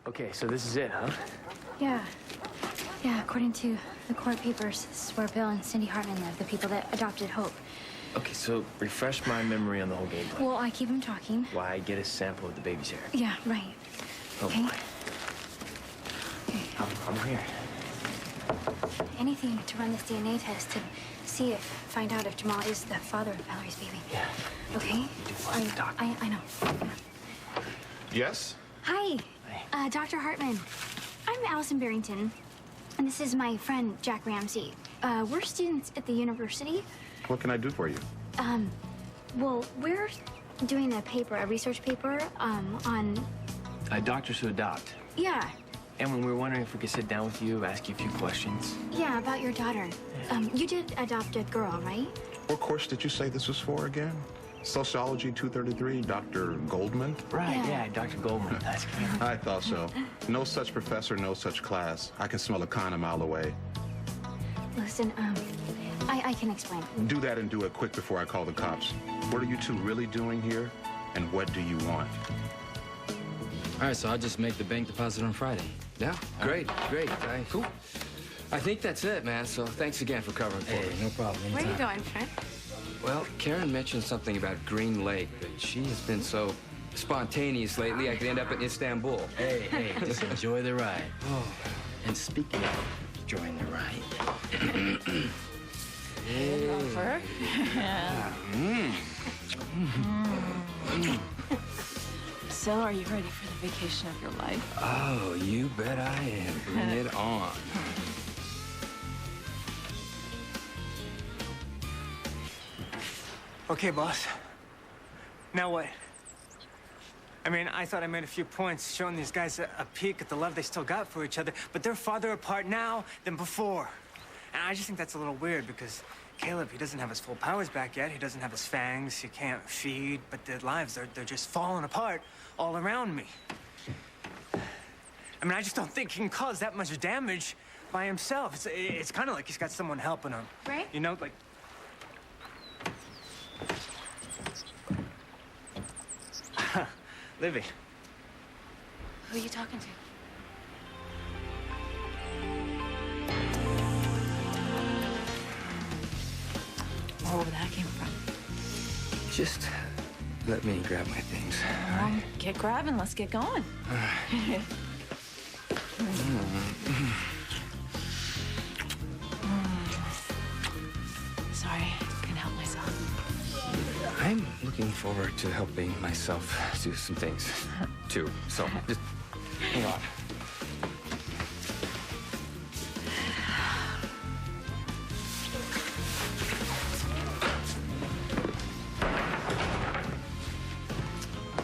Okay, so this is it, huh? Yeah. Yeah, according to the court papers, this is where Bill and Cindy Hartman live, the people that adopted Hope. Okay, so refresh my memory on the whole game plan. Well, I keep him talking. Why get a sample of the baby's hair? Yeah, right. Oh, okay? boy. Okay. I'm here. Anything to run this DNA test to find out if Jamal is the father of Valerie's baby. Yeah. Okay? You do find the doctor. I know. Yes? Hi. Hi. Dr. Hartman. I'm Allison Barrington, and this is my friend, Jack Ramsey. We're students at the university. What can I do for you? Well, we're doing a research paper, on... Doctors who adopt. Yeah. And when we were wondering if we could sit down with you, ask you a few questions. Yeah, about your daughter. You did adopt a girl, right? What course did you say this was for again? Sociology 233, Dr. Goldman? Right, yeah, Dr. Goldman. That's good. I thought so. No such professor, no such class. I can smell a con a mile away. Listen, I can explain. Do that and do it quick before I call the cops. What are you two really doing here? And what do you want? All right, so I'll just make the bank deposit on Friday. Yeah, great. Cool. I think that's it, man. So thanks again for covering for me. No problem. Where are you going, Fred? Well, Karen mentioned something about Green Lake, but she has been so spontaneous lately, I could end up in Istanbul. Hey, just enjoy the ride. Oh. And speaking of enjoying the ride. Lover. So, are you ready for the vacation of your life? Oh, you bet I am. Bring it on. Okay, boss. Now what? I mean, I thought I made a few points showing these guys a peek at the love they still got for each other, but they're farther apart now than before. And I just think that's a little weird because Caleb, he doesn't have his full powers back yet. He doesn't have his fangs. He can't feed, but their lives, they're just falling apart all around me. I mean, I just don't think he can cause that much damage by himself. It's kind of like he's got someone helping him. Right? You know, like... Libby. Who are you talking to? Where that came from? Just let me grab my things. Well, get grabbing. Let's get going. Sorry, couldn't help myself. I'm looking forward to helping myself do some things, too. So, just hang on.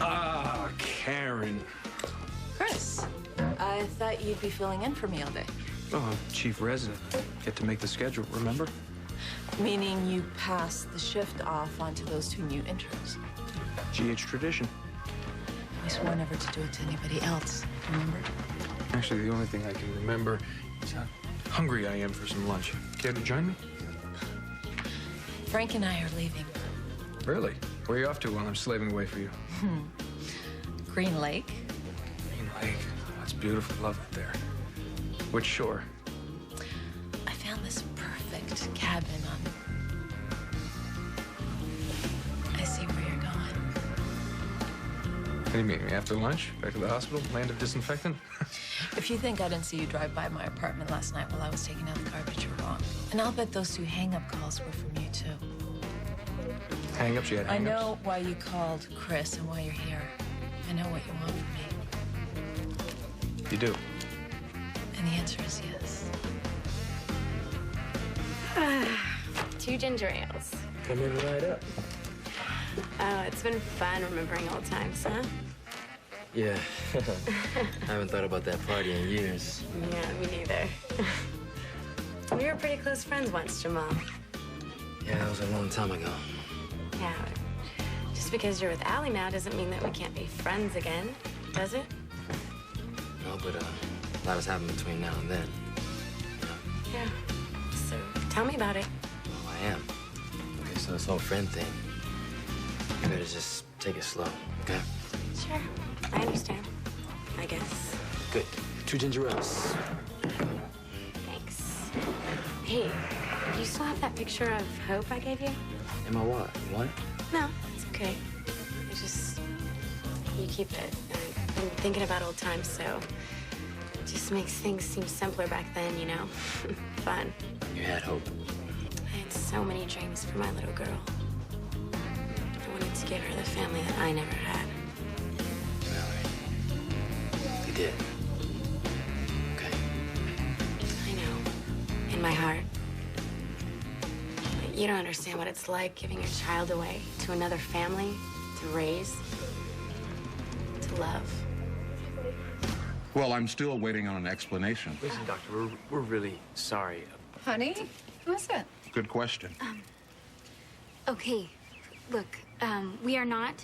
Ah, Karen. Chris, I thought you'd be filling in for me all day. Oh, I'm chief resident. Get to make the schedule, remember? Meaning you pass the shift off onto those two new interns. GH tradition. I swore never to do it to anybody else, remember? Actually, the only thing I can remember is how hungry I am for some lunch. Care to join me? Frank and I are leaving. Really? Where are you off to while I'm slaving away for you? Green Lake. Green Lake. Oh, that's beautiful. Love it there. Which shore? I found this perfect cabin on... I see where you're going. What do you mean? After lunch? Back to the hospital? Land of disinfectant? If you think I didn't see you drive by my apartment last night while I was taking out the garbage, you're wrong. And I'll bet those two hang-up calls were from you, too. Hang-ups? You had hang-ups? I know why you called Chris and why you're here. I know what you want from me. You do? And the answer is yes. 2 ginger ales. Come in right up. Oh, it's been fun remembering old times, huh? Yeah. I haven't thought about that party in years. Yeah, me neither. We were pretty close friends once, Jamal. Yeah, that was a long time ago. Yeah. Just because you're with Allie now doesn't mean that we can't be friends again, does it? No, but a lot has happened between now and then. Yeah. So tell me about it. Well, I am. Okay, so this whole friend thing, you better just take it slow, okay? Sure. I understand. I guess. Good. 2 ginger ales. Thanks. Hey, you still have that picture of Hope I gave you? Am I what? What? No, it's okay. It's just, you keep it. I've been thinking about old times, so it just makes things seem simpler back then, you know? Fun. You had hope. I had so many dreams for my little girl. I wanted to give her the family that I never had. You did. Okay. I know. In my heart. But you don't understand what it's like giving your child away to another family, to raise, to love. Well, I'm still waiting on an explanation. Listen, Doctor, we're really sorry. Honey, who is it? Good question. Okay, look, we are not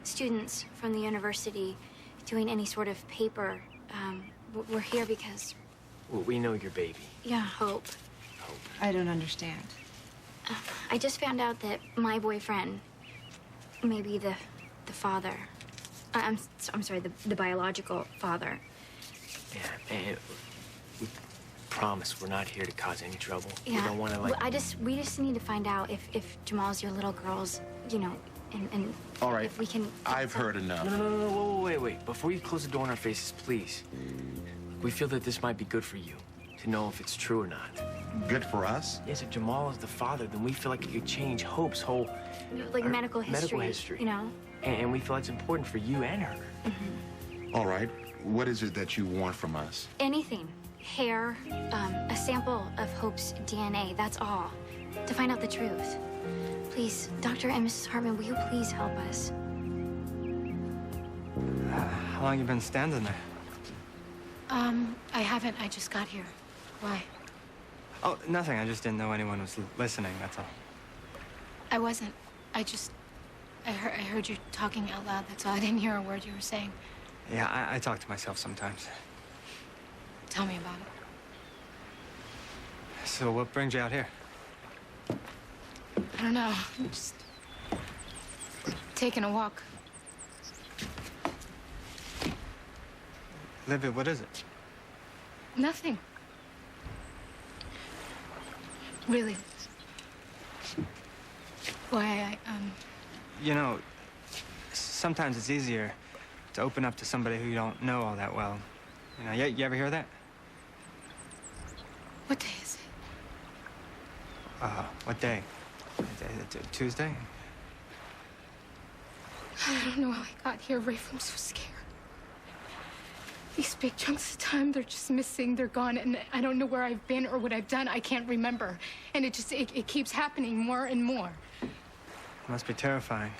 students from the university doing any sort of paper. We're here because, Well, we know your baby. yeah, Hope. I don't understand. I just found out that my boyfriend may be the father. I'm sorry, the biological father. Yeah, and we promise we're not here to cause any trouble. Yeah. We don't want to, Well, we just need to find out if Jamal's your little girl's, you know, and All right. if we can. I've heard enough. No, whoa, wait. Before you close the door in our faces, please. We feel that this might be good for you, to know if it's true or not. Good for us? Yes, if Jamal is the father, then we feel like it could change Hope's whole... Like her medical history, you know? And we feel it's important for you and her. All right. What is it that you want from us? Anything. Hair, a sample of Hope's DNA, that's all. To find out the truth. Please, Dr. and Mrs. Hartman, will you please help us? How long you been standing there? I haven't. I just got here. Why? Oh, nothing. I just didn't know anyone was listening, that's all. I wasn't. I heard you talking out loud. That's all. I didn't hear a word you were saying. Yeah, I talk to myself sometimes. Tell me about it. So what brings you out here? I don't know. I'm just taking a walk. Libby, what is it? Nothing. Really. Why, You know, sometimes it's easier to open up to somebody who you don't know all that well. You know, you ever hear that? What day is it? What day? Tuesday? I don't know how I got here, Rafe. I'm so scared. These big chunks of time, they're just missing, they're gone, and I don't know where I've been or what I've done. I can't remember. And it keeps happening more and more. It must be terrifying.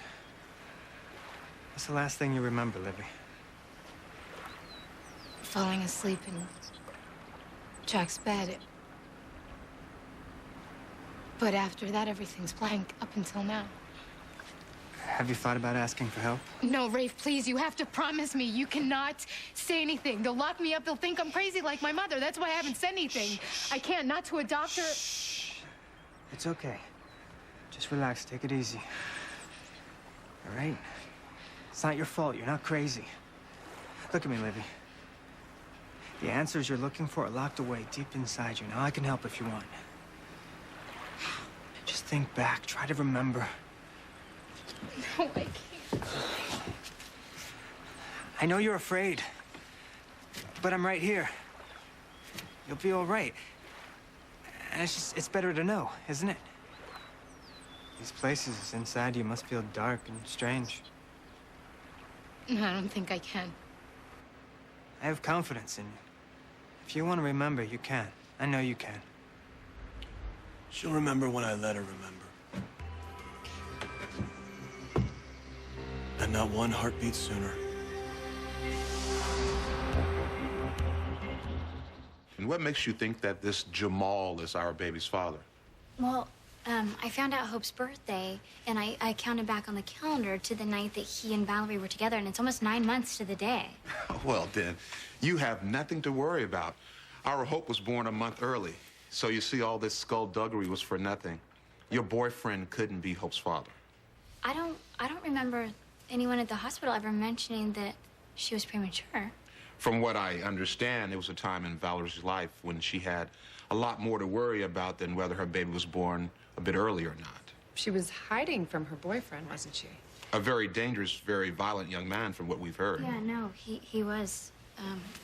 What's the last thing you remember, Libby? Falling asleep in Jack's bed. But after that, everything's blank up until now. Have you thought about asking for help? No, Rafe, please, you have to promise me. You cannot say anything. They'll lock me up. They'll think I'm crazy like my mother. That's why I haven't said anything. I can't, not to a doctor. Shh. It's okay. Just relax. Take it easy. All right? It's not your fault. You're not crazy. Look at me, Libby. The answers you're looking for are locked away deep inside you. Now, I can help if you want. Just think back. Try to remember. No, I can't. I know you're afraid, but I'm right here. You'll be all right. And it's better to know, isn't it? These places inside you must feel dark and strange. No, I don't think I can. I have confidence in you. If you want to remember, you can. I know you can. She'll remember when I let her remember. And not one heartbeat sooner. And what makes you think that this Jamal is our baby's father? Well, I found out Hope's birthday, and I counted back on the calendar to the night that he and Valerie were together, and it's almost 9 months to the day. Well, then, you have nothing to worry about. Our Hope was born a month early, so you see all this skullduggery was for nothing. Your boyfriend couldn't be Hope's father. I don't remember anyone at the hospital ever mentioning that she was premature. From what I understand, it was a time in Valerie's life when she had a lot more to worry about than whether her baby was born a bit early or not. She was hiding from her boyfriend, wasn't she? A very dangerous, very violent young man from what we've heard. Yeah, no, he was.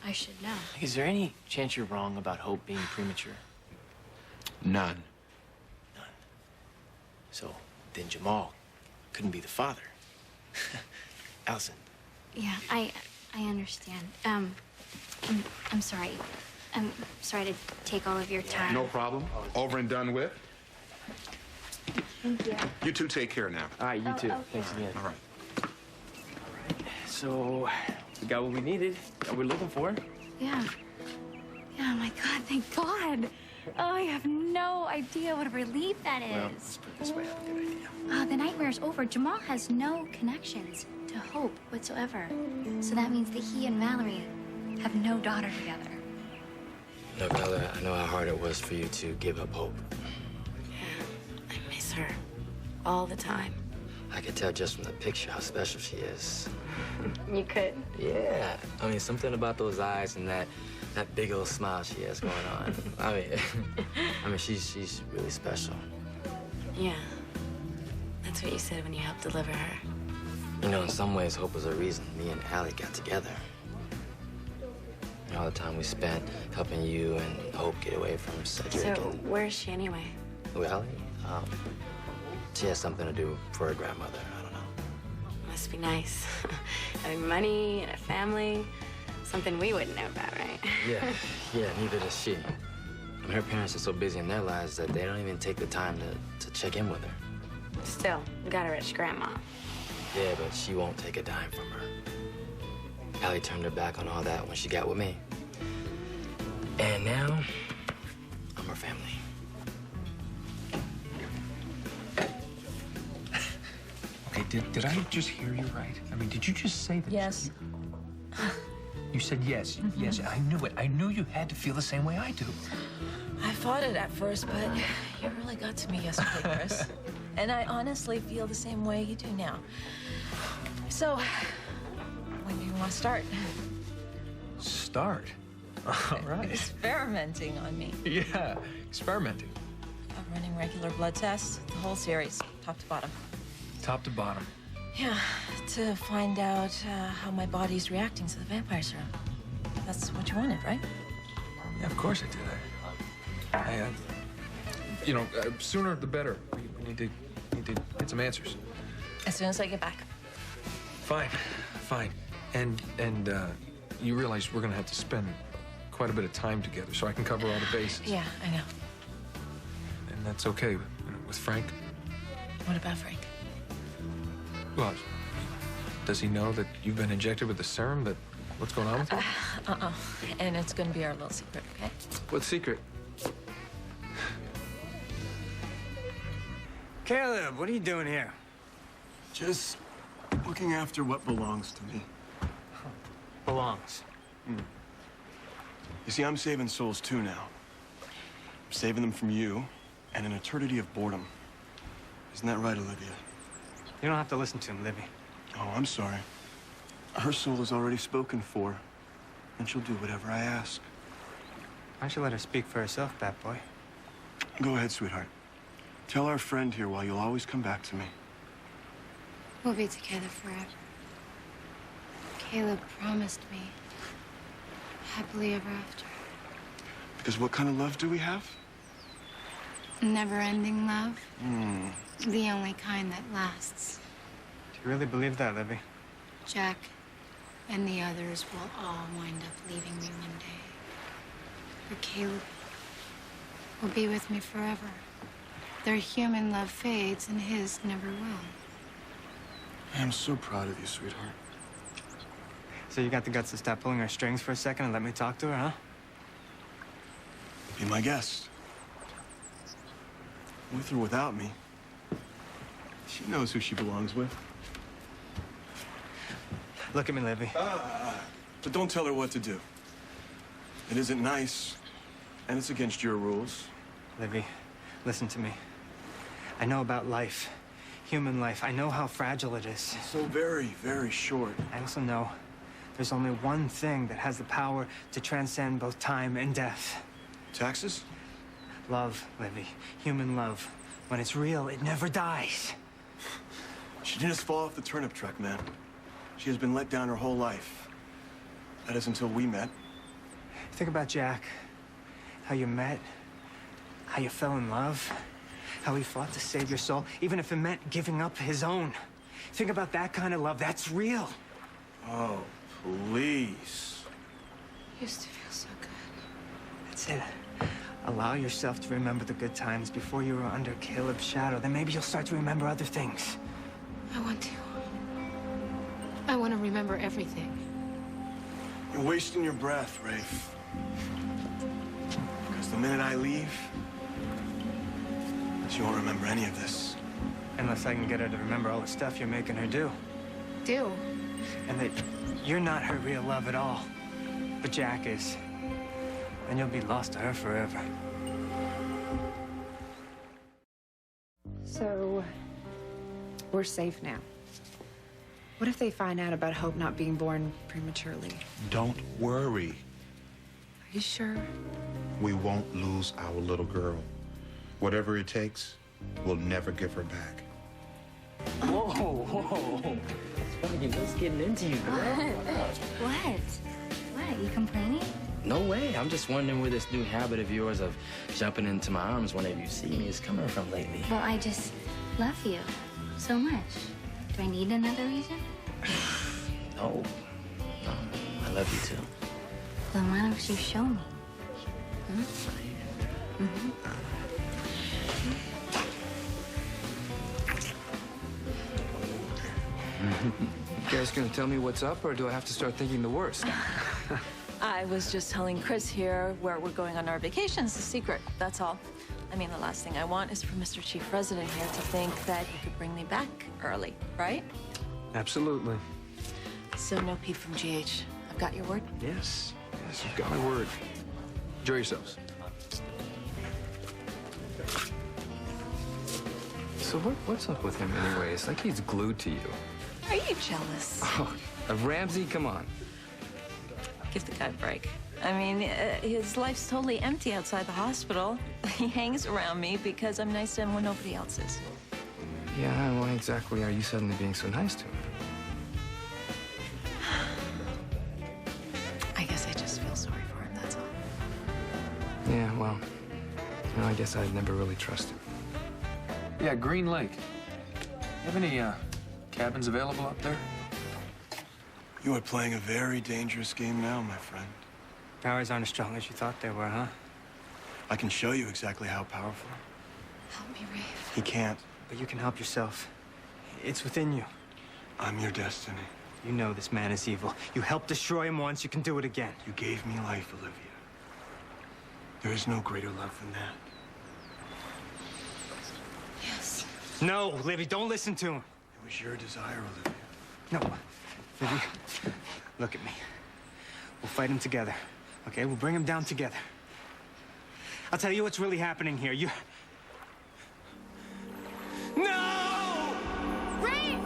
I should know. Is there any chance you're wrong about Hope being premature? None. None. So then Jamal couldn't be the father. Allison. Yeah, I understand. I'm sorry. I'm sorry to take all of your time. No problem. Over and done with. Thank you. You two take care now. All right, you too. Okay. Thanks again. All right. So, we got what we needed, that we're looking for. Yeah. Yeah, my God, thank God. Oh, I have no idea what a relief that Well, is. let's put it this way, I have a good idea. The nightmare's over. Jamal has no connections to Hope whatsoever. So that means that he and Mallory have no daughter together. Look, Ella, I know how hard it was for you to give up Hope. I miss her all the time. I could tell just from the picture how special she is. You could. Yeah. I mean, something about those eyes and that big old smile she has going on. I mean, she's really special. Yeah. That's what you said when you helped deliver her. You know, in some ways, Hope was the reason me and Allie got together. All the time we spent helping you and Hope get away from Cedric. So, where is she anyway? Who, Allie? She has something to do for her grandmother. I don't know. Must be nice. Having money and a family. Something we wouldn't know about, right? Yeah, neither does she. I mean, her parents are so busy in their lives that they don't even take the time to check in with her. Still, got a rich grandma. Yeah, but she won't take a dime from her. Allie turned her back on all that when she got with me. And now, I'm her family. Okay, did I just hear you right? I mean, did you just say that? Yes. You said yes. Yes, I knew it. I knew you had to feel the same way I do. I fought it at first, but you really got to me yesterday, Chris. And I honestly feel the same way you do now. So, when do you want to start? Start? All right. Experimenting on me. Yeah, experimenting. I'm running regular blood tests, the whole series, top to bottom. Top to bottom. Yeah, to find out how my body's reacting to the vampire serum. That's what you wanted, right? Yeah, of course I did. You know, sooner the better. We need to get some answers. As soon as I get back. Fine. And you realize we're gonna have to spend quite a bit of time together, so I can cover all the bases. Yeah, I know. And that's okay with Frank. What about Frank? Well, does he know that you've been injected with the serum? That what's going on with you? And it's gonna be our little secret, okay? What secret? Caleb, what are you doing here? Just looking after what belongs to me. Belongs. You see, I'm saving souls too now. I'm saving them from you and an eternity of boredom. Isn't that right, Olivia? You don't have to listen to him, Libby. Oh, I'm sorry. Her soul is already spoken for, and she'll do whatever I ask. Why don't you let her speak for herself, bad boy? Go ahead, sweetheart. Tell our friend here why you'll always come back to me. We'll be together forever. Caleb promised me happily ever after. Because what kind of love do we have? Never-ending love. The only kind that lasts. Do you really believe that, Libby? Jack and the others will all wind up leaving me one day. But Caleb will be with me forever. Their human love fades and his never will. I'm so proud of you, sweetheart. So you got the guts to stop pulling her strings for a second and let me talk to her, huh? Be my guest. With or without me, she knows who she belongs with. Look at me, Libby. But don't tell her what to do. It isn't nice, and it's against your rules. Libby, listen to me. I know about life, human life. I know how fragile it is. So very, very short. I also know There's only one thing that has the power to transcend both time and death. Taxes? Love, Libby. Human love. When it's real, it never dies. She didn't just fall off the turnip truck, man. She has been let down her whole life. That is until we met. Think about Jack. How you met. How you fell in love. How he fought to save your soul, even if it meant giving up his own. Think about that kind of love. That's real. Oh, please. Used to feel so good. That's it. Allow yourself to remember the good times before you were under Caleb's shadow. Then maybe you'll start to remember other things. I want to. I want to remember everything. You're wasting your breath, Rafe. Because the minute I leave, she won't remember any of this. Unless I can get her to remember all the stuff you're making her do. Do? And that you're not her real love at all. But Jack is. And you'll be lost to her forever. So, we're safe now. What if they find out about Hope not being born prematurely? Don't worry. Are you sure? We won't lose our little girl. Whatever it takes, we'll never give her back. Whoa, whoa. What's getting into you, girl? What? You complaining? No way. I'm just wondering where this new habit of yours of jumping into my arms whenever you see me is coming from lately. Well, I just love you so much. Do I need another reason? No. No, I love you too. Then why don't you show me? Hmm? Mm-hmm. You guys gonna tell me what's up, or do I have to start thinking the worst? I was just telling Chris here where we're going on our vacation's a secret, that's all. I mean, the last thing I want is for Mr. Chief Resident here to think that he could bring me back early, right? Absolutely. So no peep from GH. I've got your word? Yes, you've got my word. Enjoy yourselves. So what's up with him anyway? It's like he's glued to you. Are you jealous? Oh, Ramsey, come on. Give the guy a break. I mean, his life's totally empty outside the hospital. He hangs around me because I'm nice to him when nobody else is. Yeah, why exactly are you suddenly being so nice to him? I guess I just feel sorry for him, that's all. Yeah, well, I guess I'd never really trust him. Yeah, Green Lake. You have any cabins available up there? You are playing a very dangerous game now, my friend. Powers aren't as strong as you thought they were, huh? I can show you exactly how powerful. Help me, Rafe. He can't. But you can help yourself. It's within you. I'm your destiny. You know this man is evil. You helped destroy him once, you can do it again. You gave me life, Olivia. There is no greater love than that. Yes. No, Libby, don't listen to him. It was your desire, Olivia. No, Libby, look at me. We'll fight him together, okay? We'll bring him down together. I'll tell you what's really happening here. You... No! Rafe!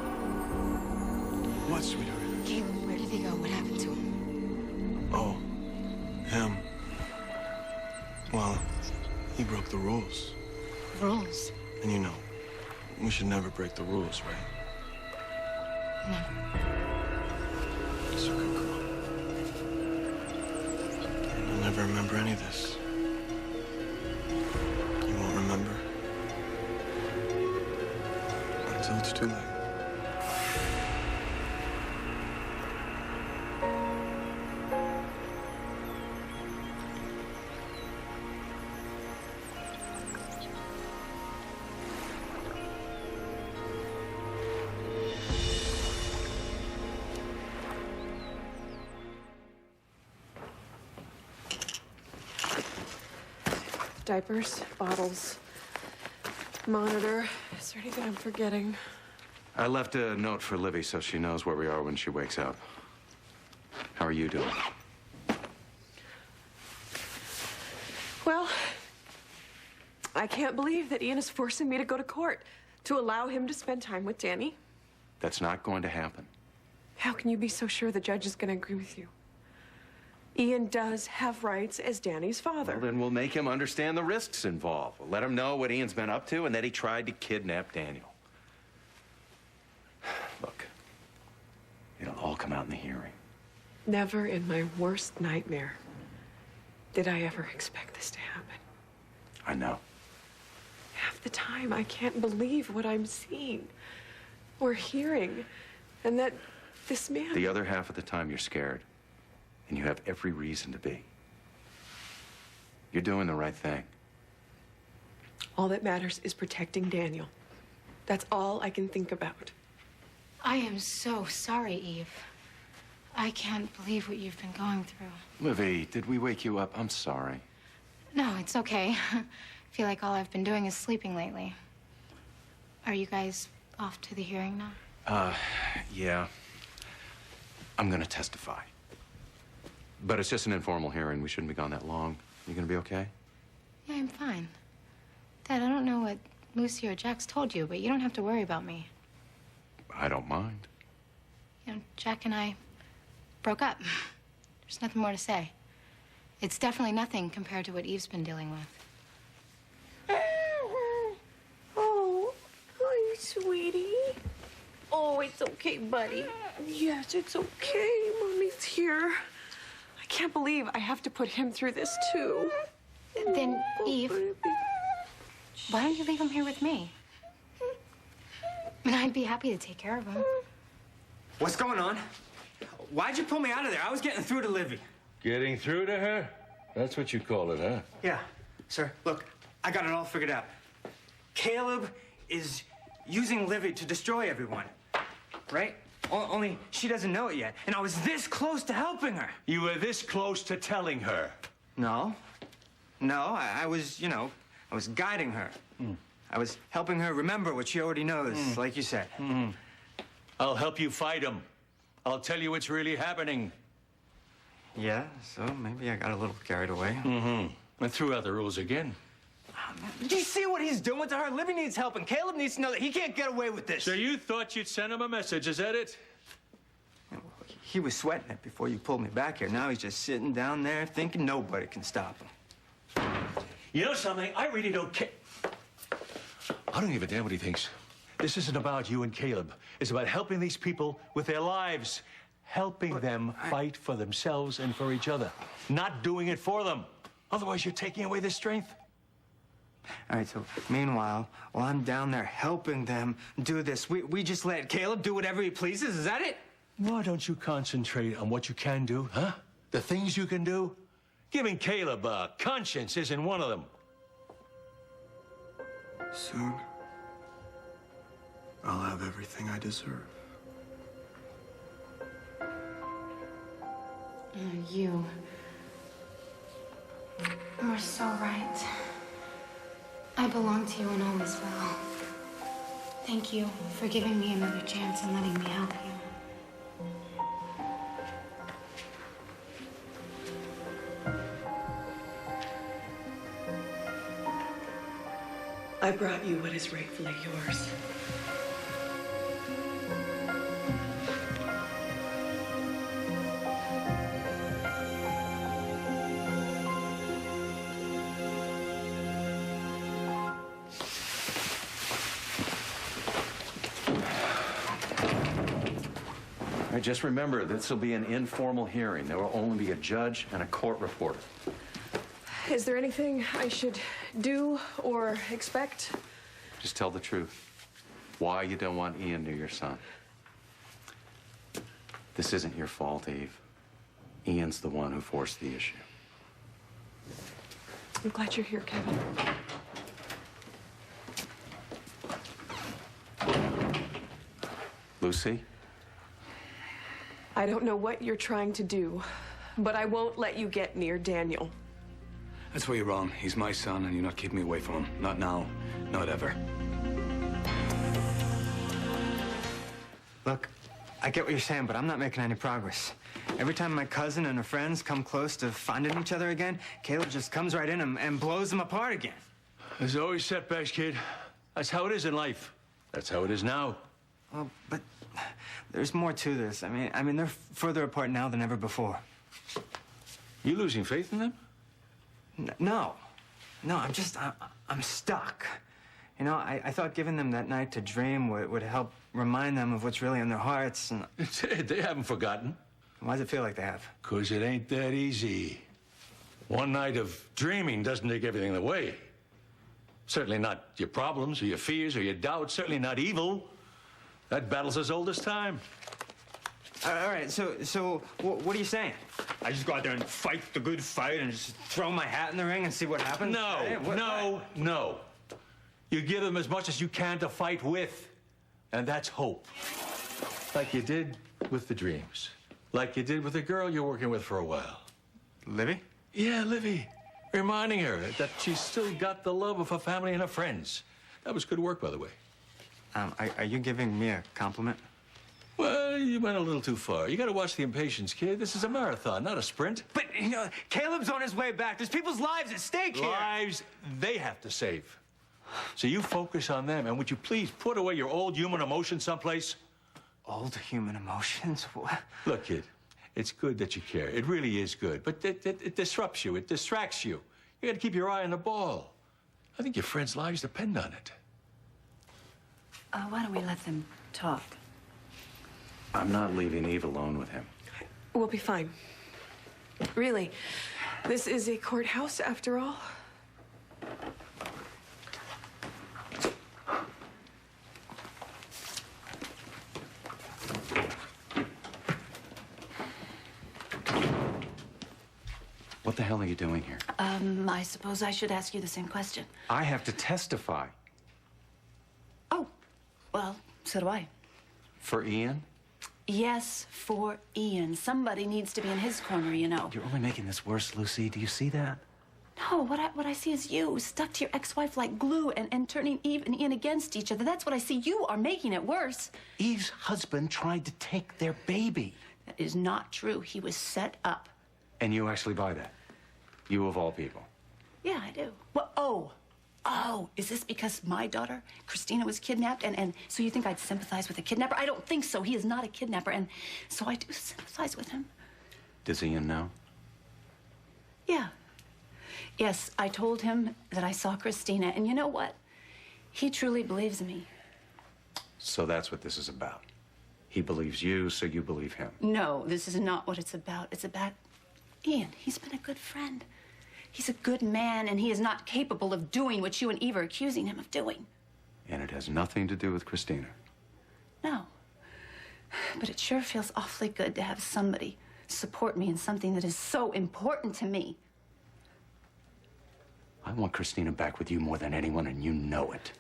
What, sweetheart? Caleb, where did he go? What happened to him? Oh, him. Well, he broke the rules. Rules? And you know, we should never break the rules, right? Never. It's a good girl. And you'll never remember any of this. You won't remember until it's too late. Diapers, bottles, monitor. Is there anything I'm forgetting? I left a note for Libby so she knows where we are when she wakes up. How are you doing? Well, I can't believe that Ian is forcing me to go to court to allow him to spend time with Danny. That's not going to happen. How can you be so sure the judge is going to agree with you? Ian does have rights as Danny's father. Well, then we'll make him understand the risks involved. We'll let him know what Ian's been up to and that he tried to kidnap Daniel. Look, it'll all come out in the hearing. Never in my worst nightmare did I ever expect this to happen. I know. Half the time, I can't believe what I'm seeing or hearing, and that this man... The other half of the time, you're scared, and you have every reason to be. You're doing the right thing. All that matters is protecting Daniel. That's all I can think about. I am so sorry, Eve. I can't believe what you've been going through. Livy, did we wake you up? I'm sorry. No, it's okay. I feel like all I've been doing is sleeping lately. Are you guys off to the hearing now? Yeah. I'm gonna testify. But it's just an informal hearing. We shouldn't be gone that long. You gonna be okay? Yeah, I'm fine. Dad, I don't know what Lucy or Jax told you, but you don't have to worry about me. I don't mind. You know, Jack and I broke up. There's nothing more to say. It's definitely nothing compared to what Eve's been dealing with. Oh, hi, sweetie. Oh, it's okay, buddy. Yes, it's okay. Mommy's here. I can't believe I have to put him through this, too. Then, Eve, why don't you leave him here with me? And I'd be happy to take care of him. What's going on? Why'd you pull me out of there? I was getting through to Livy. Getting through to her? That's what you call it, huh? Yeah, sir. Look, I got it all figured out. Caleb is using Livy to destroy everyone, right? Only she doesn't know it yet. And I was this close to helping her. You were this close to telling her? No. No, I was, you know, I was guiding her. I was helping her remember what she already knows, like you said. I'll help you fight him. I'll tell you what's really happening. Yeah, so maybe I got a little carried away. And threw out the rules again. Did you see what he's doing to her? Libby needs help, and Caleb needs to know that he can't get away with this. So you thought you'd send him a message, is that it? He was sweating it before you pulled me back here. Now he's just sitting down there thinking nobody can stop him. You know something? I really don't care. I don't give a damn what he thinks. This isn't about you and Caleb. It's about helping these people with their lives. Helping them fight for themselves and for each other. Not doing it for them. Otherwise, you're taking away their strength. All right, so meanwhile, while I'm down there helping them do this, we just let Caleb do whatever he pleases? Is that it? Why don't you concentrate on what you can do, huh? The things you can do? Giving Caleb a conscience isn't one of them. Soon, I'll have everything I deserve. You were so right. I belong to you and always will. Thank you for giving me another chance and letting me help you. I brought you what is rightfully yours. Just remember, this will be an informal hearing. There will only be a judge and a court reporter. Is there anything I should do or expect? Just tell the truth. Why you don't want Ian near your son. This isn't your fault, Eve. Ian's the one who forced the issue. I'm glad you're here, Kevin. Lucy? I don't know what you're trying to do, but I won't let you get near Daniel. That's where you're wrong. He's my son, and you're not keeping me away from him. Not now, not ever. Look, I get what you're saying, but I'm not making any progress. Every time my cousin and her friends come close to finding each other again, Caleb just comes right in and blows them apart again. There's always setbacks, kid. That's how it is in life. That's how it is now. Well, but there's more to this. I mean, they're further apart now than ever before. You losing faith in them? No, I'm stuck. You know, I thought giving them that night to dream would help remind them of what's really in their hearts. And They haven't forgotten. Why does it feel like they have? 'Cause it ain't that easy. One night of dreaming doesn't take everything away. Certainly not your problems or your fears or your doubts. Certainly not evil. That battle's as old as time. All right, so what are you saying? I just go out there and fight the good fight and just throw my hat in the ring and see what happens? No. You give them as much as you can to fight with, and that's hope. Like you did with the dreams. Like you did with the girl you're working with for a while. Libby? Yeah, Libby. Reminding her that she's still got the love of her family and her friends. That was good work, by the way. Are you giving me a compliment? Well, you went a little too far. You gotta watch the impatience, kid. This is a marathon, not a sprint. But, you know, Caleb's on his way back. There's people's lives at stake here. Lives they have to save. So you focus on them, and would you please put away your old human emotions someplace? Old human emotions? What? Look, kid, it's good that you care. It really is good. But it disrupts you. It distracts you. You gotta keep your eye on the ball. I think your friends' lives depend on it. Why don't we let them talk? I'm not leaving Eve alone with him. We'll be fine. Really, this is a courthouse after all. What the hell are you doing here? I suppose I should ask you the same question. I have to testify. Oh, well, so do I. For Ian? Yes, for Ian. Somebody needs to be in his corner, you know. You're only making this worse, Lucy. Do you see that? No, what I see is you stuck to your ex-wife like glue and turning Eve and Ian against each other. That's what I see. You are making it worse. Eve's husband tried to take their baby. That is not true. He was set up. And you actually buy that? You of all people? Yeah, I do. Well, oh, is this because my daughter, Christina, was kidnapped? And so you think I'd sympathize with a kidnapper? I don't think so. He is not a kidnapper, and so I do sympathize with him. Does Ian know? Yeah. Yes, I told him that I saw Christina, and you know what? He truly believes me. So that's what this is about. He believes you, so you believe him. No, this is not what it's about. It's about Ian. He's been a good friend. He's a good man, and he is not capable of doing what you and Eve are accusing him of doing. And it has nothing to do with Christina. No. But it sure feels awfully good to have somebody support me in something that is so important to me. I want Christina back with you more than anyone, and you know it.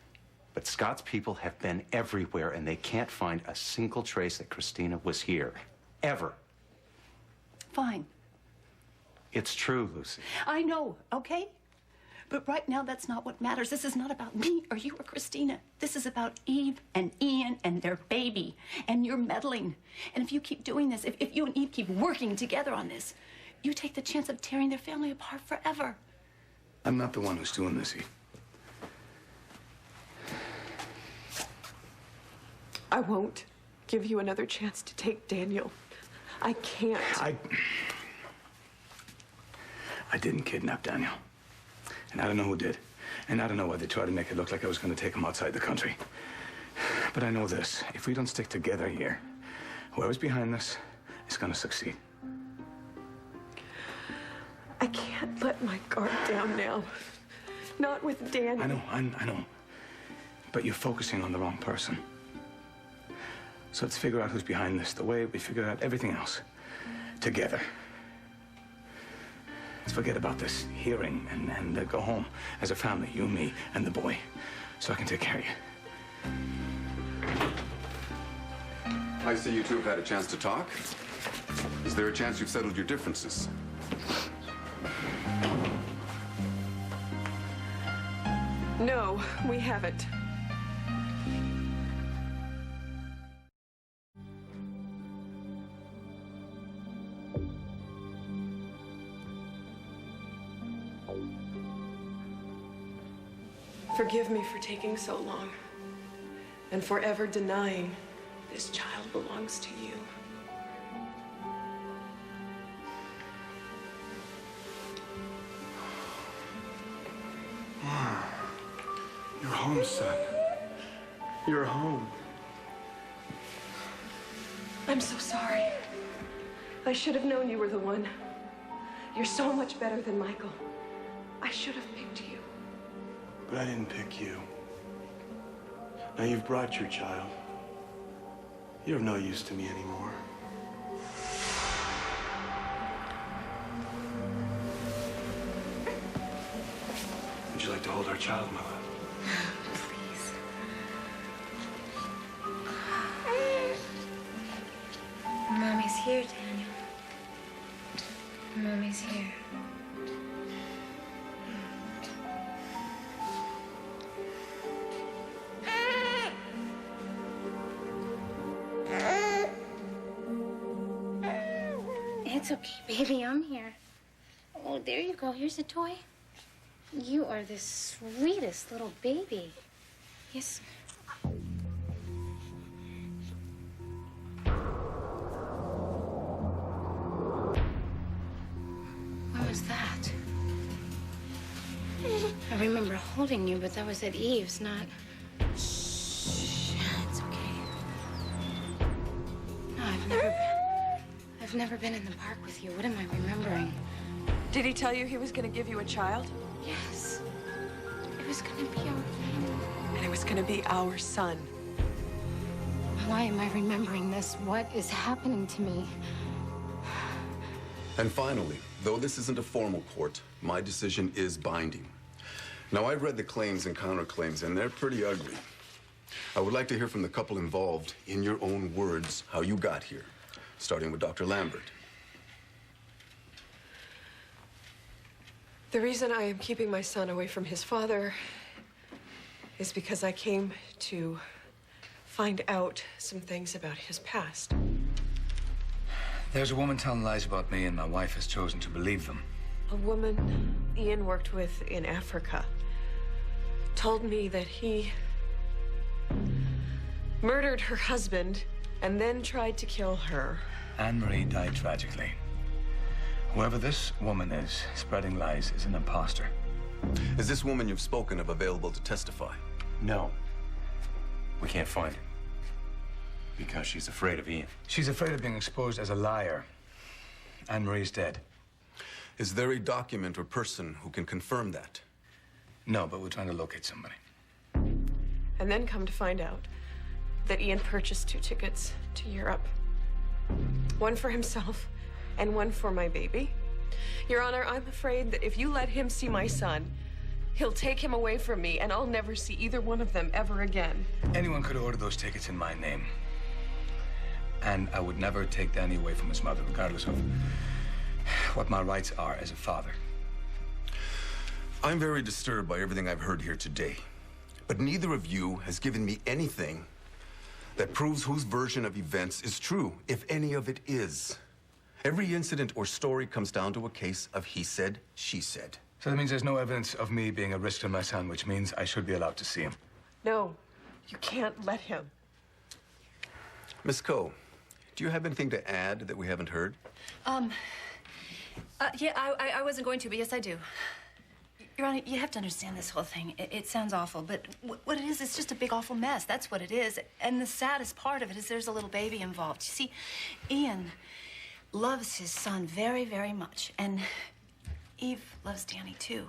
But Scott's people have been everywhere, and they can't find a single trace that Christina was here. Ever. Fine. It's true, Lucy. I know, okay? But right now, that's not what matters. This is not about me or you or Christina. This is about Eve and Ian and their baby. And you're meddling. And if you keep doing this, if you and Eve keep working together on this, you take the chance of tearing their family apart forever. I'm not the one who's doing this, Eve. I won't give you another chance to take Daniel. I can't. I didn't kidnap Daniel. And I don't know who did. And I don't know why they tried to make it look like I was going to take him outside the country. But I know this. If we don't stick together here, whoever's behind this is going to succeed. I can't let my guard down now. Not with Daniel. I know. But you're focusing on the wrong person. So let's figure out who's behind this the way we figured out everything else. Together. Let's forget about this hearing and go home as a family, you, me, and the boy, so I can take care of you. I see you two have had a chance to talk. Is there a chance you've settled your differences? No, we haven't. Forgive me for taking so long and forever denying This child belongs to you. Mom, you're home, son. You're home. I'm so sorry. I should have known you were the one. You're so much better than Michael. I should have picked you. But I didn't pick you. Now you've brought your child. You're of no use to me anymore. Would you like to hold our child, my love? Please. Mommy's here, Daniel. Mommy's here. It's okay, baby. I'm here. Oh, there you go. Here's a toy. You are the sweetest little baby. Yes. What was that? I remember holding you, but that was at Eve's, not... Shh. It's okay. No, I've never been in the park with you. What am I remembering? Did he tell you he was going to give you a child? Yes. It was gonna be our family. And it was going to be our son. Why am I remembering this? What is happening to me? And finally, though this isn't a formal court, my decision is binding. Now, I've read the claims and counterclaims, and they're pretty ugly. I would like to hear from the couple involved, in your own words, how you got here, starting with Dr. Lambert. The reason I am keeping my son away from his father is because I came to find out some things about his past. There's a woman telling lies about me, and my wife has chosen to believe them. A woman Ian worked with in Africa told me that he murdered her husband and then tried to kill her. Anne-Marie died tragically. Whoever this woman is, spreading lies, is an imposter. Is this woman you've spoken of available to testify? No. We can't find her. Because she's afraid of Ian. She's afraid of being exposed as a liar. Anne-Marie's dead. Is there a document or person who can confirm that? No, but we're trying to locate somebody. And then come to find out that Ian purchased 2 tickets to Europe. One for himself and one for my baby. Your Honor, I'm afraid that if you let him see my son, he'll take him away from me, and I'll never see either one of them ever again. Anyone could order those tickets in my name. And I would never take Danny away from his mother, regardless of what my rights are as a father. I'm very disturbed by everything I've heard here today. But neither of you has given me anything that proves whose version of events is true, if any of it is. Every incident or story comes down to a case of he said, she said. So that means there's no evidence of me being a risk to my son, which means I should be allowed to see him. No, you can't let him. Miss Coe, do you have anything to add that we haven't heard? Yeah, I wasn't going to, but yes, I do. Your Honor, you have to understand this whole thing. It sounds awful, but what it is, it's just a big, awful mess. That's what it is. And the saddest part of it is there's a little baby involved. You see, Ian loves his son very, very much. And Eve loves Danny, too.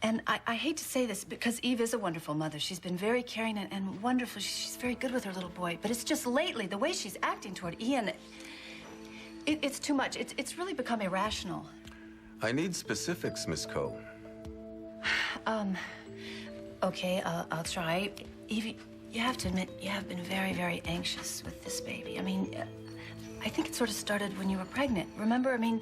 And I hate to say this because Eve is a wonderful mother. She's been very caring and wonderful. She's very good with her little boy. But it's just lately, the way she's acting toward Ian, it's too much. It's really become irrational. I need specifics, Miss Coe. Okay, I'll try. Eve, you have to admit, you have been very, very anxious with this baby. I mean, I think it sort of started when you were pregnant. Remember? I mean,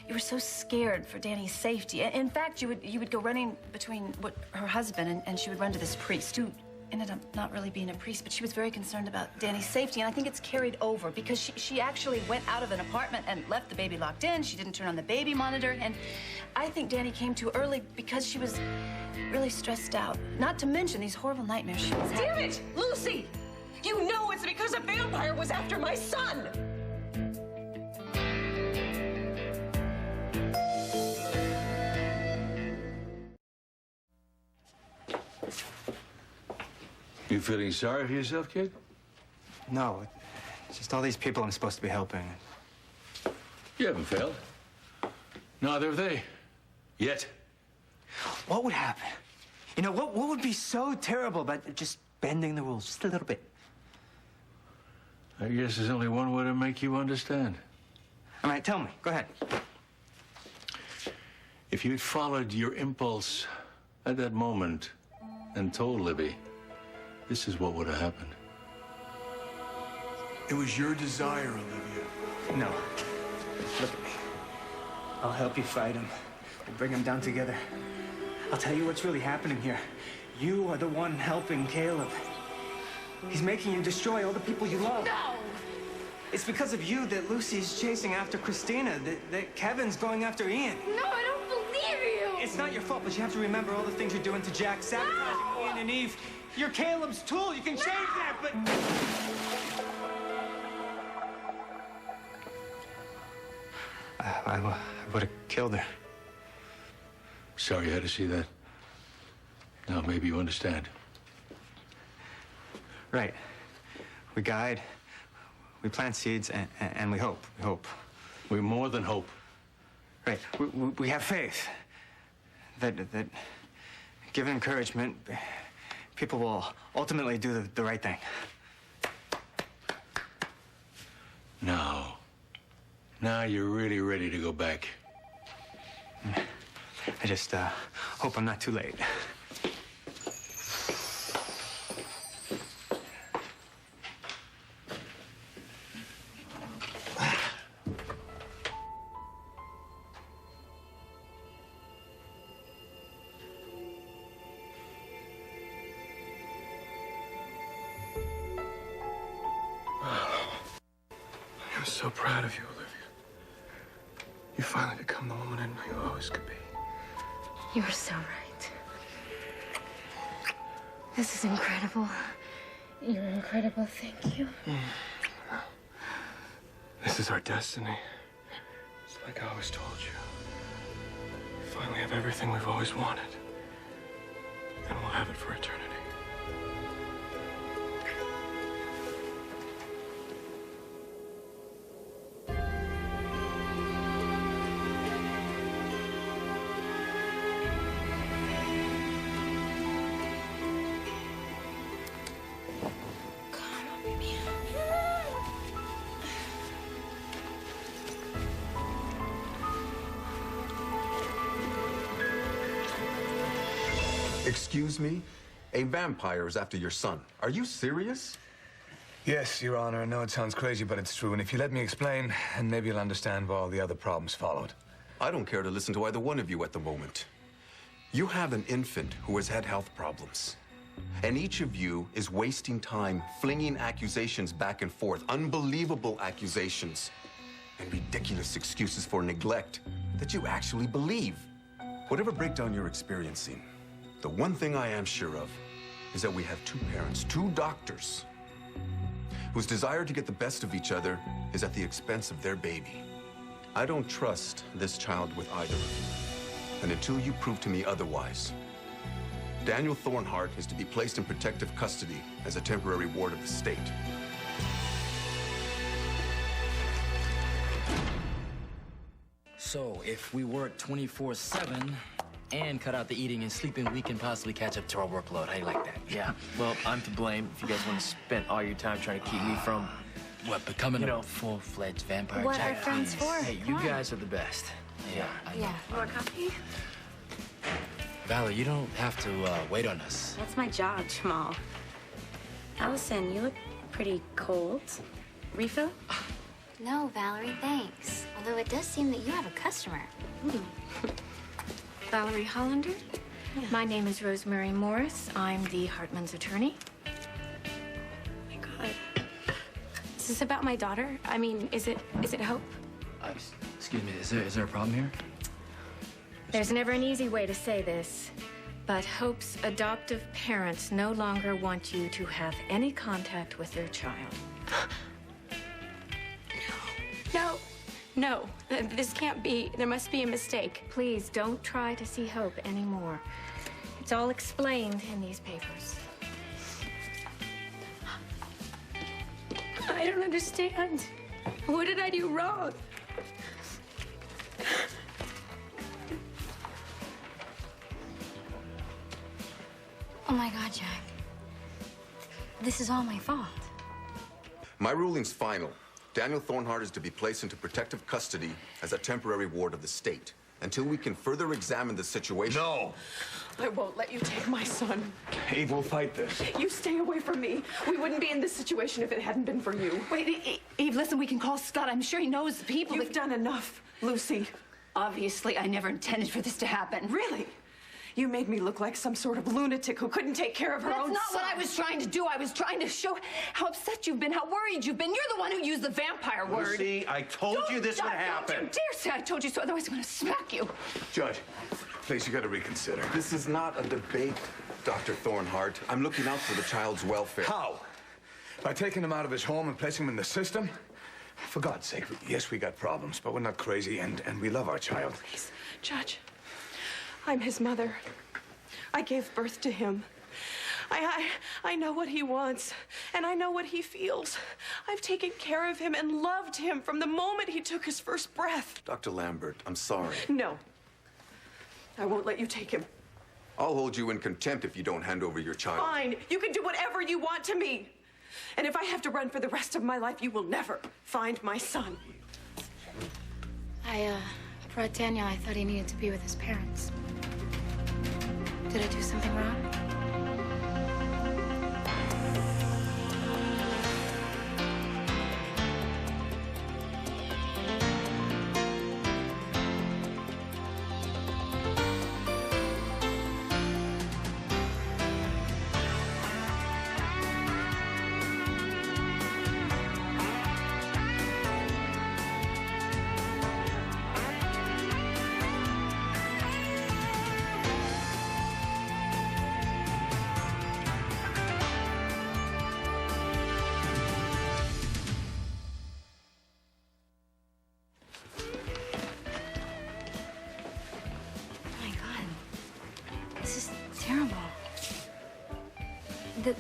you were so scared for Danny's safety. In fact, you would go running between her husband and she would run to this priest who ended up not really being a priest, but she was very concerned about Danny's safety. And I think it's carried over because she actually went out of an apartment and left the baby locked in. She didn't turn on the baby monitor. And I think Danny came too early because she was really stressed out. Not to mention these horrible nightmares she was having. Damn it, Lucy! You know it's because a vampire was after my son! You feeling sorry for yourself, kid? No, it's just all these people I'm supposed to be helping. You haven't failed. Neither have they. Yet. What would happen? You know, what would be so terrible about just bending the rules just a little bit? I guess there's only one way to make you understand. All right, tell me. Go ahead. If you'd followed your impulse at that moment and told Libby, this is what would have happened. It was your desire, Olivia. No. Look at me. I'll help you fight him. We'll bring him down together. I'll tell you what's really happening here. You are the one helping Caleb. He's making you destroy all the people you love. No! It's because of you that Lucy's chasing after Christina, that Kevin's going after Ian. No, I don't believe you! It's not your fault, but you have to remember all the things you're doing to Jack, sabotaging Ian and Eve. You're Caleb's tool. You can change that, but... I would have killed her. Sorry you had to see that. Now maybe you understand. Right. We guide, we plant seeds, and we hope. We hope. We more than hope. Right. We have faith that given encouragement, people will ultimately do the right thing. Now you're really ready to go back. I just hope I'm not too late. I'm so proud of you, Olivia. You finally become the woman I knew you always could be. You were so right. This is incredible. You're incredible. Thank you. This is our destiny. It's like I always told you. We finally have everything we've always wanted. And we'll have it for eternity. Excuse me? A vampire is after your son. Are you serious? Yes, Your Honor. I know it sounds crazy, but it's true. And if you let me explain, and maybe you'll understand why all the other problems followed. I don't care to listen to either one of you at the moment. You have an infant who has had health problems. And each of you is wasting time flinging accusations back and forth, unbelievable accusations, and ridiculous excuses for neglect that you actually believe. Whatever breakdown you're experiencing, the one thing I am sure of is that we have two parents, two doctors, whose desire to get the best of each other is at the expense of their baby. I don't trust this child with either of you. And until you prove to me otherwise, Daniel Thornhart is to be placed in protective custody as a temporary ward of the state. So, if we work 24/7 and cut out the eating and sleeping, we can possibly catch up to our workload. How do you like that? Yeah, well, I'm to blame if you guys want to spend all your time trying to keep me from... What, becoming a full-fledged vampire? What are friends for? Hey, you guys are the best. Yeah, Yeah. More coffee? Valerie, you don't have to wait on us. That's my job, Jamal. Allison, you look pretty cold. Refill? No, Valerie, thanks. Although it does seem that you have a customer. Valerie Hollander? My name is Rosemary Morris. I'm the Hartman's attorney. Oh my God. Is this about my daughter? I mean, is it Hope? Excuse me, is there a problem here? There's never an easy way to say this, But Hope's adoptive parents no longer want you to have any contact with their child. No. No. This can't be. There must be a mistake. Please don't try to see Hope anymore. It's all explained in these papers. I don't understand. What did I do wrong? Oh my God, Jack. This is all my fault. My ruling's final. Daniel Thornhart is to be placed into protective custody as a temporary ward of the state until we can further examine the situation. No! I won't let you take my son. Eve will fight this. You stay away from me. We wouldn't be in this situation if it hadn't been for you. Wait, Eve, listen, we can call Scott. I'm sure he knows the people. You've done enough, Lucy. Obviously, I never intended for this to happen. Really? You made me look like some sort of lunatic who couldn't take care of her own son. That's not what I was trying to do. I was trying to show how upset you've been, how worried you've been. You're the one who used the vampire word. Lucy, I told you this would happen. Don't you dare say I told you so, otherwise I'm going to smack you. Judge, please, you got to reconsider. This is not a debate, Dr. Thornhart. I'm looking out for the child's welfare. How? By taking him out of his home and placing him in the system? For God's sake, yes, we got problems, but we're not crazy, and we love our child. Please, Judge, I'm his mother. I gave birth to him. I know what he wants, and I know what he feels. I've taken care of him and loved him from the moment he took his first breath. Dr. Lambert, I'm sorry. No. I won't let you take him. I'll hold you in contempt if you don't hand over your child. Fine. You can do whatever you want to me. And if I have to run for the rest of my life, you will never find my son. I brought Daniel. I thought he needed to be with his parents. Did I do something wrong?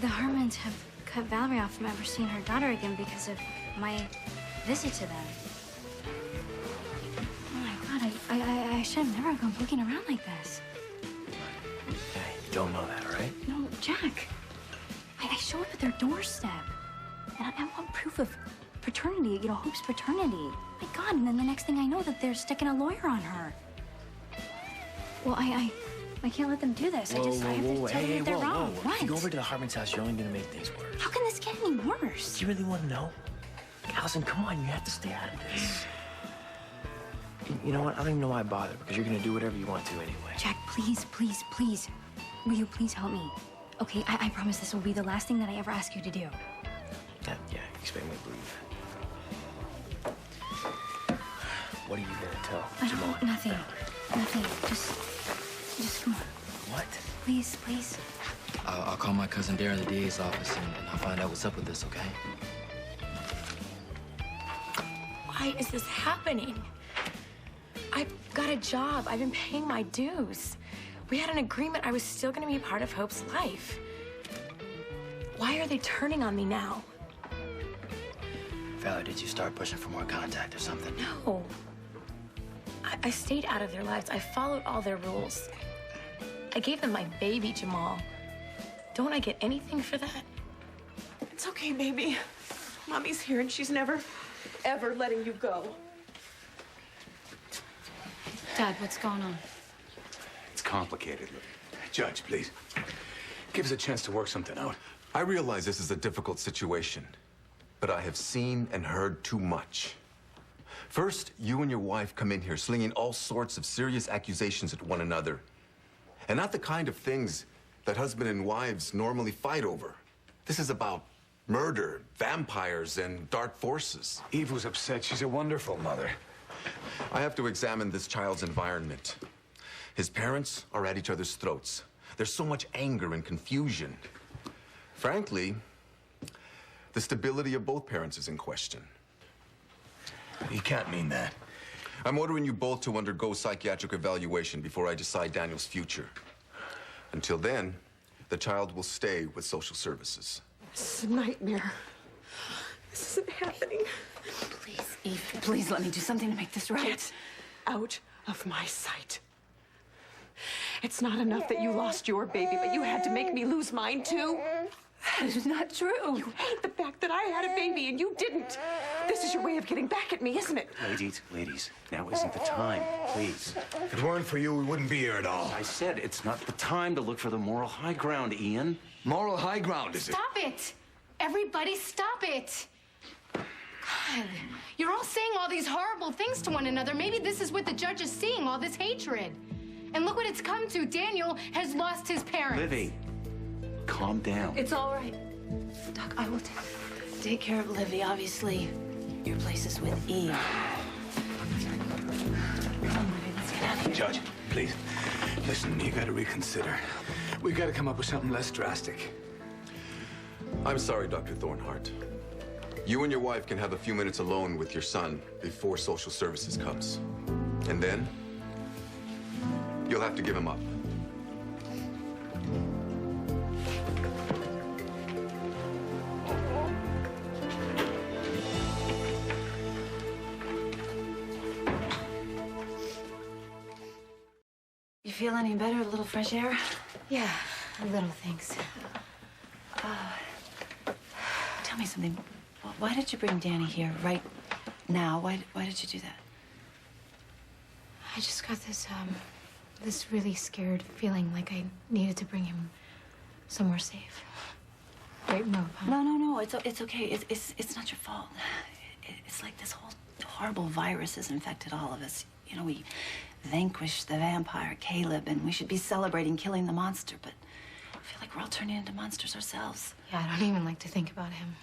The Hartmans have cut Valerie off from ever seeing her daughter again because of my visit to them. Oh my God, I should have never gone looking around like this. Yeah, you don't know that, right? No, Jack. I showed up at their doorstep. And I want proof of paternity, you know, Hope's paternity. My God, and then the next thing I know that they're sticking a lawyer on her. Well, I can't let them do this. I have to tell them that they're wrong. What? If you go over to the Hartmans' house, you're only gonna make things worse. How can this get any worse? Do you really want to know? Allison, come on, you have to stay out of this. You know what? I don't even know why I bother, because you're gonna do whatever you want to anyway. Jack, please, please, please. Will you please help me? Okay, I promise this will be the last thing that I ever ask you to do. Yeah, expect me to believe that. What are you gonna tell Jamal? Nothing. Nothing. Just come on. What? Please, please. I'll call my cousin Darren at the DA's office and I'll find out what's up with this, okay? Why is this happening? I've got a job. I've been paying my dues. We had an agreement I was still going to be a part of Hope's life. Why are they turning on me now? Valerie, did you start pushing for more contact or something? No. I stayed out of their lives. I followed all their rules. I gave them my baby, Jamal. Don't I get anything for that? It's okay, baby. Mommy's here and she's never, ever letting you go. Dad, what's going on? It's complicated. Judge, please. Give us a chance to work something out. I realize this is a difficult situation, but I have seen and heard too much. First, you and your wife come in here slinging all sorts of serious accusations at one another. And not the kind of things that husband and wives normally fight over. This is about murder, vampires, and dark forces. Eve was upset. She's a wonderful mother. I have to examine this child's environment. His parents are at each other's throats. There's so much anger and confusion. Frankly, the stability of both parents is in question. You can't mean that. I'm ordering you both to undergo psychiatric evaluation before I decide Daniel's future. Until then, the child will stay with social services. This is a nightmare. This isn't happening. Please, Eve, please let me do something to make this right. Get out of my sight. It's not enough that you lost your baby, but you had to make me lose mine too. That is not true. You hate the fact that I had a baby and you didn't. This is your way of getting back at me, isn't it? Ladies, now isn't the time, please. If it weren't for you, we wouldn't be here at all. I said it's not the time to look for the moral high ground, Ian. Moral high ground, is it? Stop it! Everybody stop it! God, you're all saying all these horrible things to one another. Maybe this is what the judge is seeing, all this hatred. And look what it's come to. Daniel has lost his parents. Livy, calm down. It's all right. Doc, I will take care of Livy. Obviously, your place is with Eve. Come on, Livy, let's get out of here. Judge, please. Listen, you gotta reconsider. We gotta come up with something less drastic. I'm sorry, Dr. Thornhart. You and your wife can have a few minutes alone with your son before social services comes. And then, you'll have to give him up. You feel any better? A little fresh air? Yeah, a little, thanks. Tell me something. Why did you bring Danny here right now? Why did you do that? I just got this really scared feeling like I needed to bring him somewhere safe. Right, no, huh? No. It's okay. It's not your fault. It's like this whole horrible virus has infected all of us. You know, we vanquished the vampire Caleb, and we should be celebrating killing the monster, but I feel like we're all turning into monsters ourselves. Yeah, I don't even like to think about him.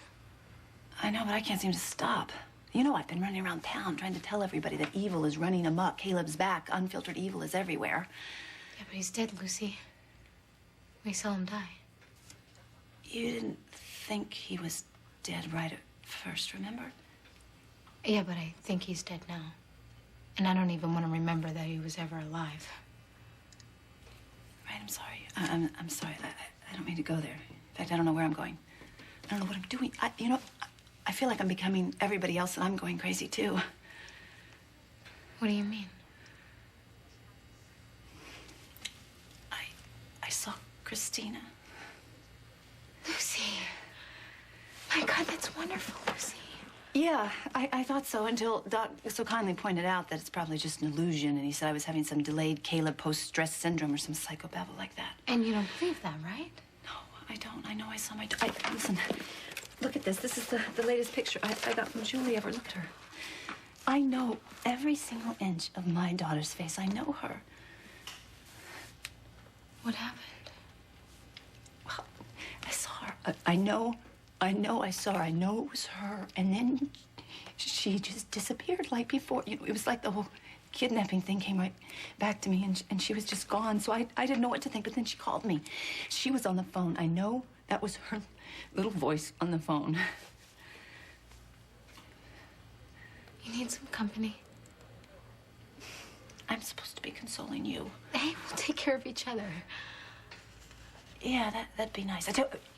I know, but I can't seem to stop. You know, I've been running around town trying to tell everybody that evil is running amok. Caleb's back. Unfiltered evil is everywhere. Yeah, but he's dead, Lucy. We saw him die. You didn't think he was dead right at first, remember? Yeah, but I think he's dead now. And I don't even want to remember that he was ever alive. Right, I'm sorry. I'm sorry. I don't mean to go there. In fact, I don't know where I'm going. I don't know what I'm doing. I feel like I'm becoming everybody else, and I'm going crazy, too. What do you mean? I saw Christina. Lucy. My God, that's wonderful, Lucy. Yeah, I thought so until Doc so kindly pointed out that it's probably just an illusion, and he said I was having some delayed Caleb post-stress syndrome or some psychobabble like that. And you don't believe that, right? No, I don't. I know I saw my... listen, look at this. This is the latest picture I got from Julie. Ever looked at her? I know every single inch of my daughter's face. I know her. What happened? Well, I saw her. I know I saw her. I know it was her. And then she just disappeared like before. You know, it was like the whole kidnapping thing came right back to me, and she was just gone. So I didn't know what to think, but then she called me. She was on the phone. I know that was her little voice on the phone. You need some company. I'm supposed to be consoling you. Hey, we'll take care of each other. Yeah, that'd be nice.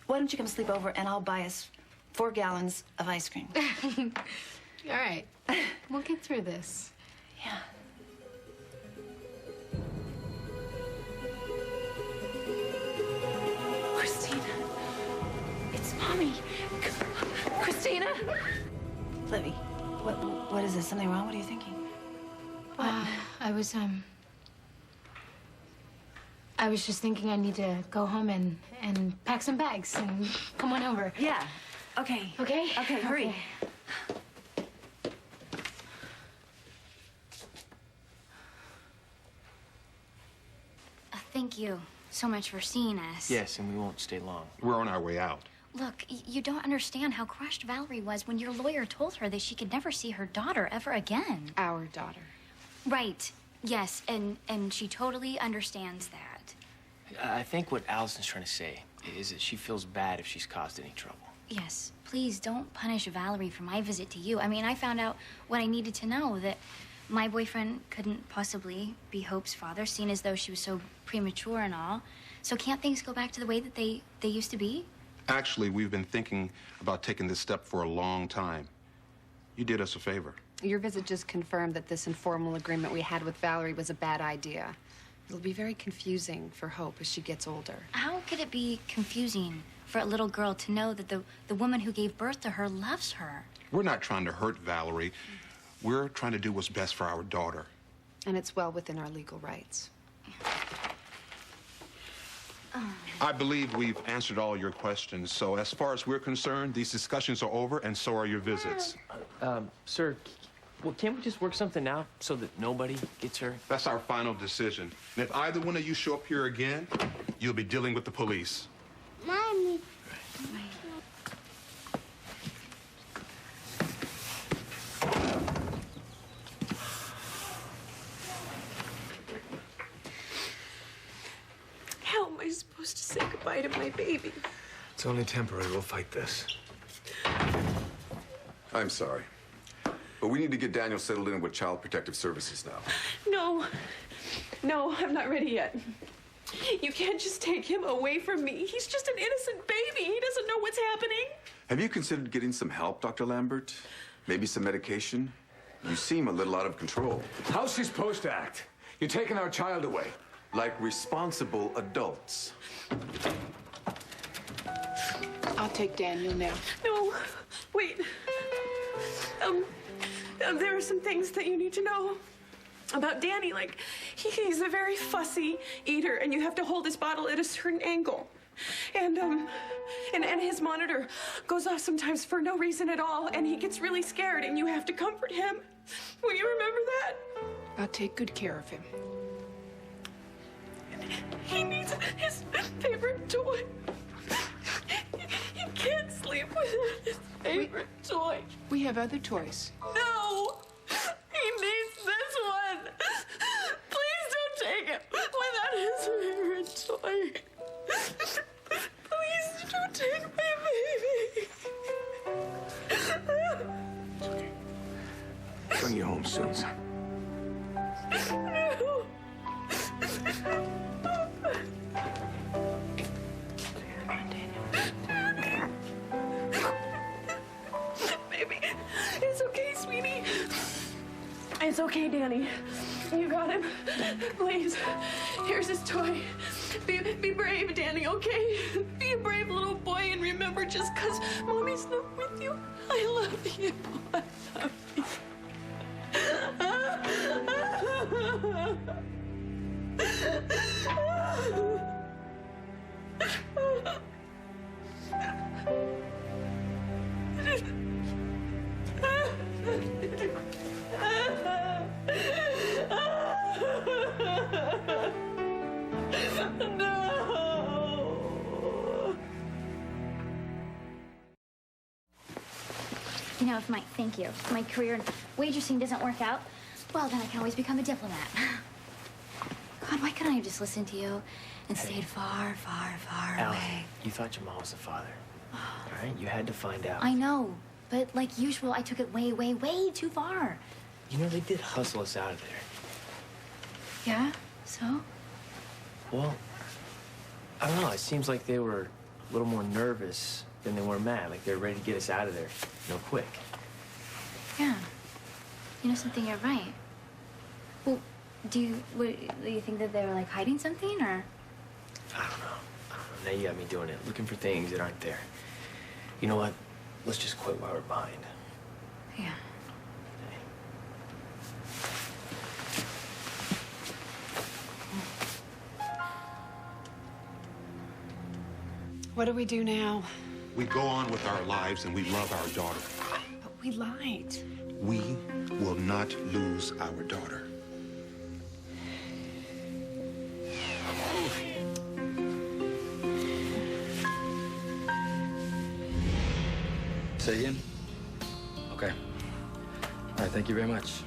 Why don't you come sleep over, and I'll buy us 4 gallons of ice cream. All right. We'll get through this. Yeah. Christina. It's Mommy. Christina? Libby, what is this? Something wrong? What are you thinking? I was just thinking I need to go home and pack some bags and come on over. Yeah. Okay. Okay? Okay, hurry. Thank you so much for seeing us. Yes, and we won't stay long. We're on our way out. Look, you don't understand how crushed Valerie was when your lawyer told her that she could never see her daughter ever again. Our daughter. Right. Yes, and she totally understands that. I think what Allison's trying to say is that she feels bad if she's caused any trouble. Yes, please don't punish Valerie for my visit to you. I mean, I found out what I needed to know, that my boyfriend couldn't possibly be Hope's father, seen as though she was so premature and all. So can't things go back to the way that they used to be? Actually, we've been thinking about taking this step for a long time. You did us a favor. Your visit just confirmed that this informal agreement we had with Valerie was a bad idea. It'll be very confusing for Hope as she gets older. How could it be confusing for a little girl to know that the woman who gave birth to her loves her? We're not trying to hurt Valerie. We're trying to do what's best for our daughter. And it's well within our legal rights. I believe we've answered all your questions. So as far as we're concerned, these discussions are over, and so are your visits. Sir, well, can't we just work something out so that nobody gets hurt? That's our final decision. And if either one of you show up here again, you'll be dealing with the police. Mommy. How am I supposed to say goodbye to my baby? It's only temporary. We'll fight this. I'm sorry, but we need to get Daniel settled in with Child Protective Services now. No, I'm not ready yet. You can't just take him away from me. He's just an innocent baby. He doesn't know what's happening. Have you considered getting some help, Dr. Lambert? Maybe some medication? You seem a little out of control. How's she supposed to act? You're taking our child away. Like responsible adults. I'll take Daniel now. No, wait. There are some things that you need to know about Danny. Like, he's a very fussy eater, and you have to hold his bottle at a certain angle. And his monitor goes off sometimes for no reason at all, and he gets really scared, and you have to comfort him. Will you remember that? I'll take good care of him. He needs his favorite toy. He can't sleep without his favorite toy. We have other toys. No! He needs this one! Please don't take it without his favorite toy. Please don't take my baby. Bring you home soon, son. No. Baby, it's okay, sweetie. It's okay, Danny. You got him. Please, here's his toy. Be brave, Danny, okay? Be a brave little boy, and remember, just because Mommy's not with you, I love you. I love you. You know, if my career in waitressing doesn't work out, well, then I can always become a diplomat. God, why couldn't I have just listened to you and stayed far, far, far Allison, away? you thought your mom was the father. All right? You had to find out. I know, but like usual, I took it way, way, way too far. You know, they did hustle us out of there. Yeah? So? Well, I don't know. It seems like they were a little more nervous than they were mad. Like they were ready to get us out of there, quick. Yeah. You know something, you're right. Well, do you think that they were like hiding something, or? I don't know. Now you got me doing it, looking for things that aren't there. You know what? Let's just quit while we're behind. Yeah. What do we do now? We go on with our lives, and we love our daughter. But we lied. We will not lose our daughter. Say again? Okay. All right, thank you very much.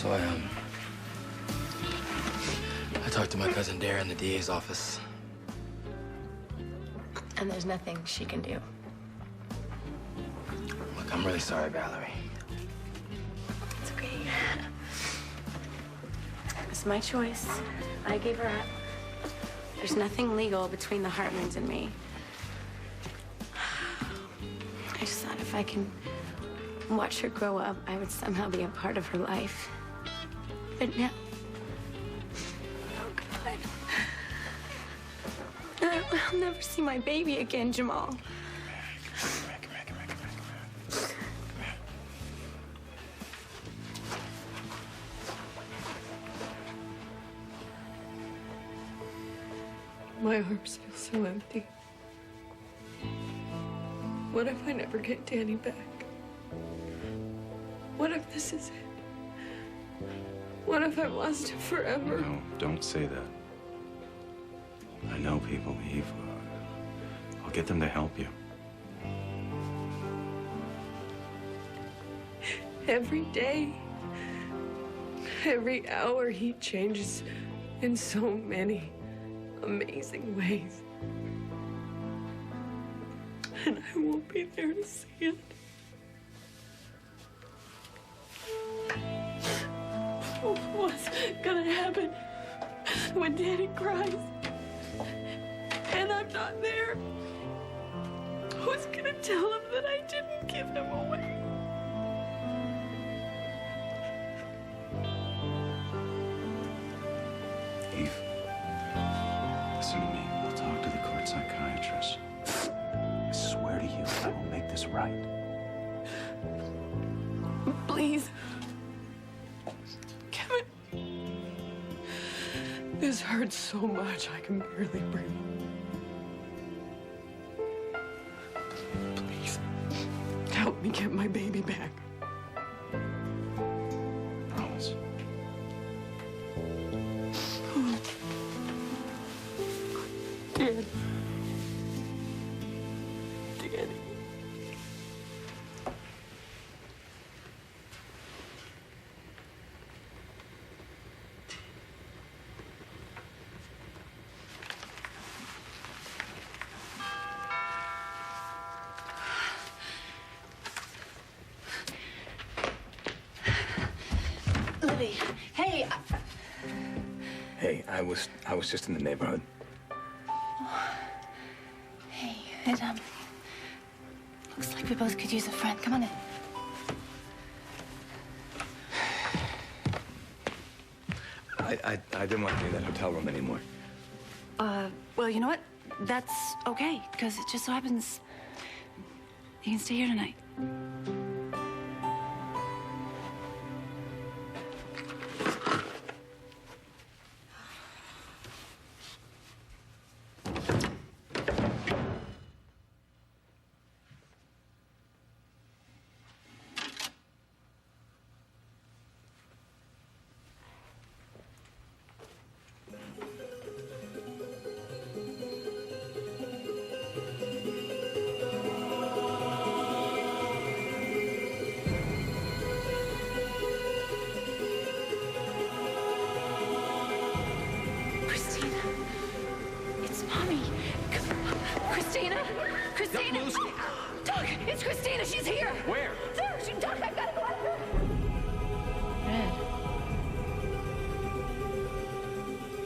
So I talked to my cousin Dara in the DA's office. And there's nothing she can do. Look, I'm really sorry, Valerie. It's okay. It's my choice. I gave her up. There's nothing legal between the Hartmans and me. I just thought if I can watch her grow up, I would somehow be a part of her life. But now... Oh, God. I'll never see my baby again, Jamal. My arms feel so empty. What if I never get Danny back? What if this is it? What if I've lost him forever? No, don't say that. I know people, Eve. I'll get them to help you. Every day, every hour, he changes in so many amazing ways. And I won't be there to see it. What's gonna happen when Danny cries and I'm not there? Who's gonna tell him that I didn't give him away? Eve, listen to me. I'll talk to the court psychiatrist. I swear to you, I will make this right. Please. Kevin. This hurts so much I can barely breathe. Please. Help me get my baby back. Promise. Dad. Danny. Libby, hey. Hey, I was just in the neighborhood. Hey, it, looks like we both could use a friend. Come on in. I didn't want to be in that hotel room anymore. Well, you know what? That's okay, because it just so happens you can stay here tonight. Christina! Doc, it's Christina. She's here. Where? There. Doc, I've got to go after her. Red.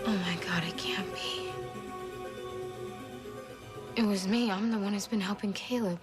Oh my God, it can't be. It was me. I'm the one who's been helping Caleb.